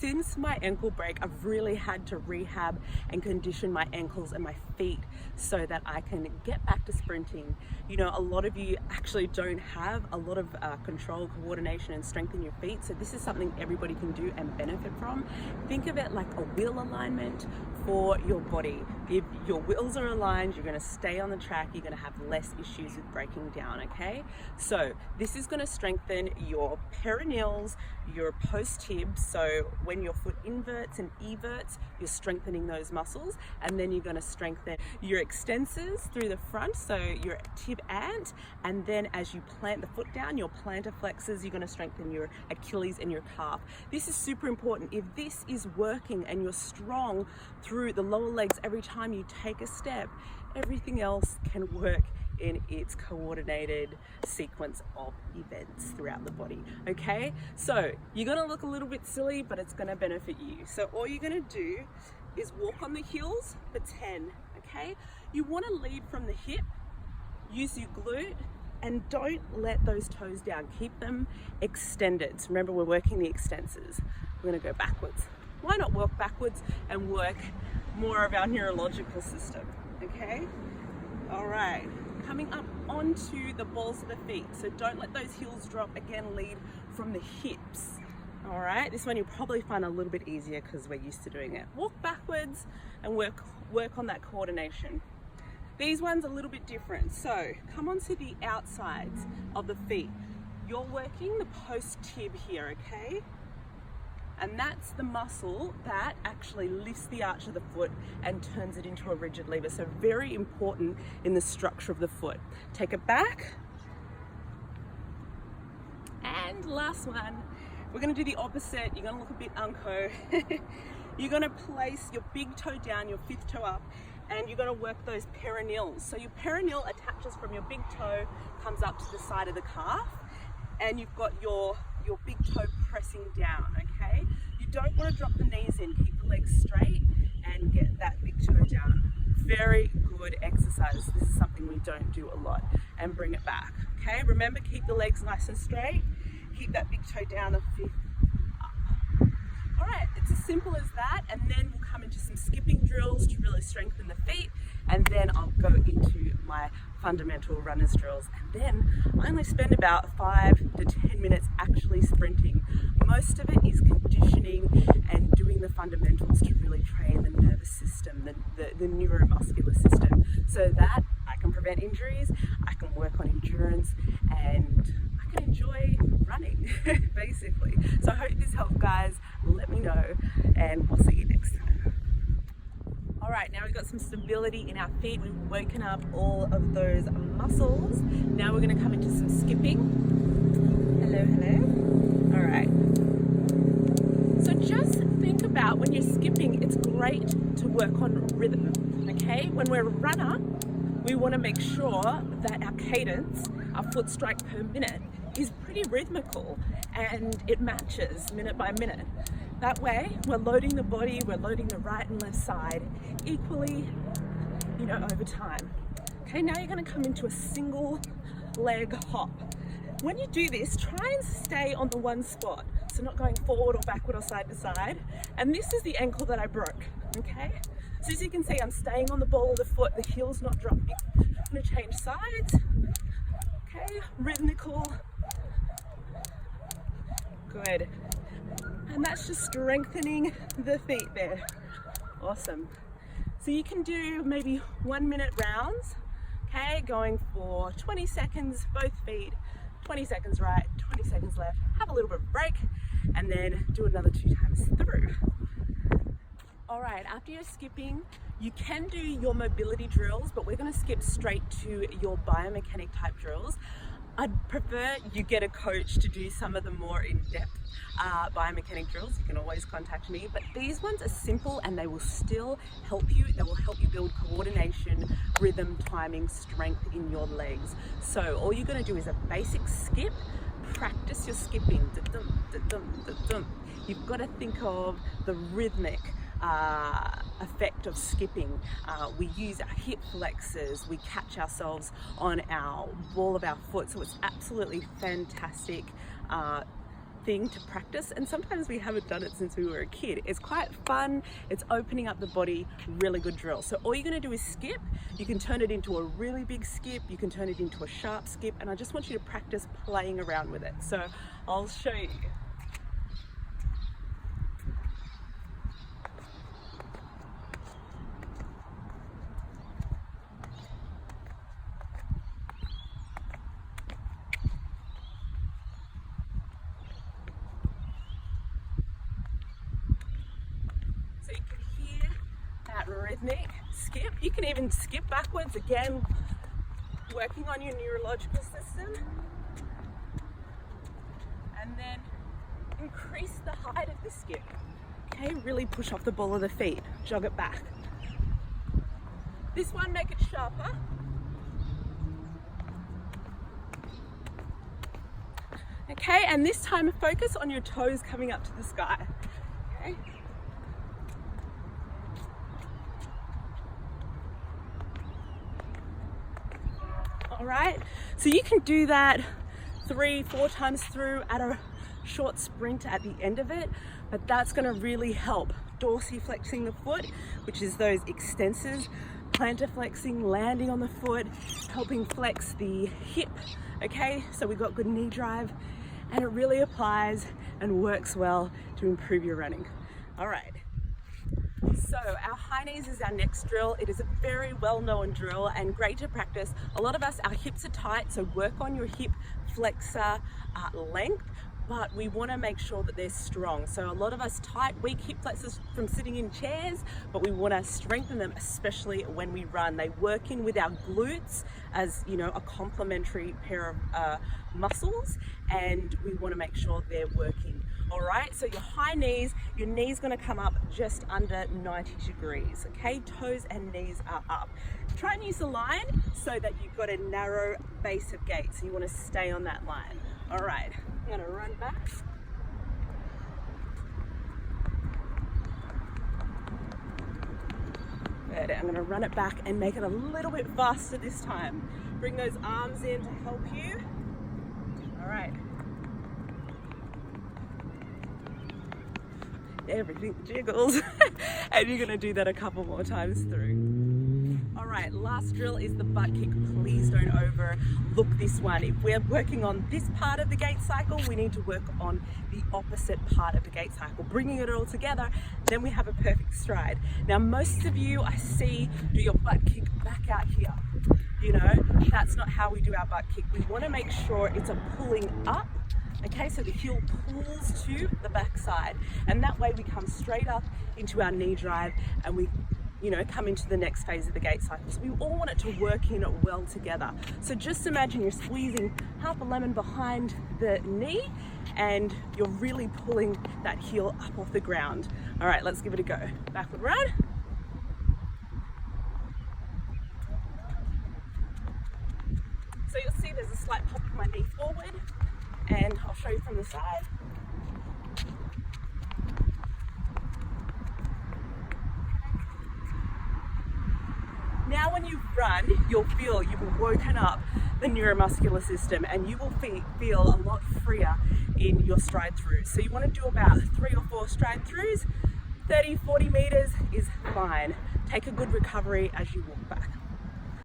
Since my ankle break, I've really had to rehab and condition my ankles and my feet so that I can get back to sprinting. You know, a lot of you actually don't have a lot of control, coordination and strength in your feet, so this is something everybody can do and benefit from. Think of it like a wheel alignment for your body. If your wheels are aligned, you're going to stay on the track, you're going to have less issues with breaking down, okay? So this is going to strengthen your perineals, your post-tibs, so when your foot inverts and everts, you're strengthening those muscles, and then you're going to strengthen your extensors through the front, so your tib ant, and then as you plant the foot down, your plantar flexors, you're going to strengthen your Achilles and your calf. This is super important. If this is working and you're strong through the lower legs every time you take a step, everything else can work in its coordinated sequence of events throughout the body, okay? So you're gonna look a little bit silly, but it's gonna benefit you. So all you're gonna do is walk on the heels for 10, okay? You wanna lead from the hip, use your glute, and don't let those toes down. Keep them extended. So remember, we're working the extensors. We're gonna go backwards. Why not walk backwards and work more of our neurological system, okay? All right. Coming up onto the balls of the feet. So don't let those heels drop. Again, lead from the hips. All right, this one you'll probably find a little bit easier because we're used to doing it. Walk backwards and work on that coordination. These ones are a little bit different. So come onto the outsides of the feet. You're working the post-tib here, okay? And that's the muscle that actually lifts the arch of the foot and turns it into a rigid lever. So very important in the structure of the foot. Take it back. And last one, we're gonna do the opposite. You're gonna look a bit unco. You're gonna place your big toe down, your fifth toe up, and you're gonna work those perineals. So your perineal attaches from your big toe, comes up to the side of the calf, and you've got your big toe pressing down, okay? You don't want to drop the knees in, keep the legs straight and get that big toe down. Very good exercise. This is something we don't do a lot, and bring it back, okay? Remember, keep the legs nice and straight, keep that big toe down, the fifth up. All right, it's as simple as that, and then we'll come into some skipping drills to really strengthen the feet, and then I'll go into my fundamental runners drills, and then I only spend about 5 to 10 minutes actually sprinting. Most of it is conditioning and doing the fundamentals to really train the nervous system, the neuromuscular system, so that I can prevent injuries, I can work on endurance, and I can enjoy running, basically. So I hope this helped, guys. Let me know, and we'll see you next time. All right, now we've got some stability in our feet. We've woken up all of those muscles. Now we're gonna come into some skipping. Hello, hello. All right. So just think about when you're skipping, it's great to work on rhythm, okay? When we're a runner, we wanna make sure that our cadence, our foot strike per minute, is pretty rhythmical and it matches minute by minute. That way, we're loading the body, we're loading the right and left side equally, you know, over time. Okay, now you're gonna come into a single leg hop. When you do this, try and stay on the one spot. So not going forward or backward or side to side. And this is the ankle that I broke, okay? So as you can see, I'm staying on the ball of the foot, the heel's not dropping. I'm gonna change sides, okay? Rhythmical, good. And that's just strengthening the feet there. Awesome. So you can do maybe 1 minute rounds, okay? Going for 20 seconds, both feet, 20 seconds right, 20 seconds left. Have a little bit of a break, and then do another 2 times through. All right, after you're skipping, you can do your mobility drills, but we're gonna skip straight to your biomechanic type drills. I'd prefer you get a coach to do some of the more in-depth biomechanic drills. You can always contact me, but these ones are simple and they will still help you. They will help you build coordination, rhythm, timing, strength in your legs. So all you're gonna do is a basic skip. Practice your skipping. You've got to think of the rhythmic effect of skipping. We use our hip flexors, we catch ourselves on our ball of our foot, so it's absolutely fantastic thing to practice, and sometimes we haven't done it since we were a kid. It's quite fun, it's opening up the body, really good drill. So all you're going to do is skip. You can turn it into a really big skip, you can turn it into a sharp skip, and I just want you to practice playing around with it. So I'll show you. Rhythmic skip. You can even skip backwards, again working on your neurological system, and then increase the height of the skip. Okay, really push off the ball of the feet, jog it back. This one, make it sharper. Okay, and this time focus on your toes coming up to the sky. Okay. All right, so you can do that 3-4 times through at a short sprint at the end of it, but that's going to really help dorsiflexing the foot, which is those extensors, plantar flexing, landing on the foot, helping flex the hip. Okay, so we've got good knee drive, and it really applies and works well to improve your running. All right. So our high knees is our next drill. It is a very well-known drill and great to practice. A lot of us, our hips are tight, so work on your hip flexor length, but we want to make sure that they're strong. So a lot of us tight, weak hip flexors from sitting in chairs, but we want to strengthen them, especially when we run. They work in with our glutes as, you know, a complementary pair of muscles, and we want to make sure they're working. All right, so your high knees, your knees going to come up just under 90 degrees, okay? Toes and knees are up. Try and use the line so that you've got a narrow base of gait, so you want to stay on that line. All right, I'm going to run back. Good, I'm going to run it back and make it a little bit faster this time. Bring those arms in to help you. All right. Everything jiggles. And you're going to do that a couple more times through. All right, last drill is the butt kick. Please don't overlook this one. If we're working on this part of the gait cycle, we need to work on the opposite part of the gait cycle, bringing it all together, then we have a perfect stride. Now, most of you I see do your butt kick back out here. You know, that's not how we do our butt kick. We want to make sure it's a pulling up. Okay, so the heel pulls to the backside, and that way we come straight up into our knee drive, and we, you know, come into the next phase of the gait cycle. So we all want it to work in well together. So just imagine you're squeezing half a lemon behind the knee, and you're really pulling that heel up off the ground. All right, let's give it a go. Backward run. So you'll see there's a slight pop of my knee forward, and I'll show you from the side. Now when you run, you'll feel you've woken up the neuromuscular system, and you will feel a lot freer in your stride throughs. So you want to do about 3 or 4 stride throughs. 30-40 meters is fine. Take a good recovery as you walk back.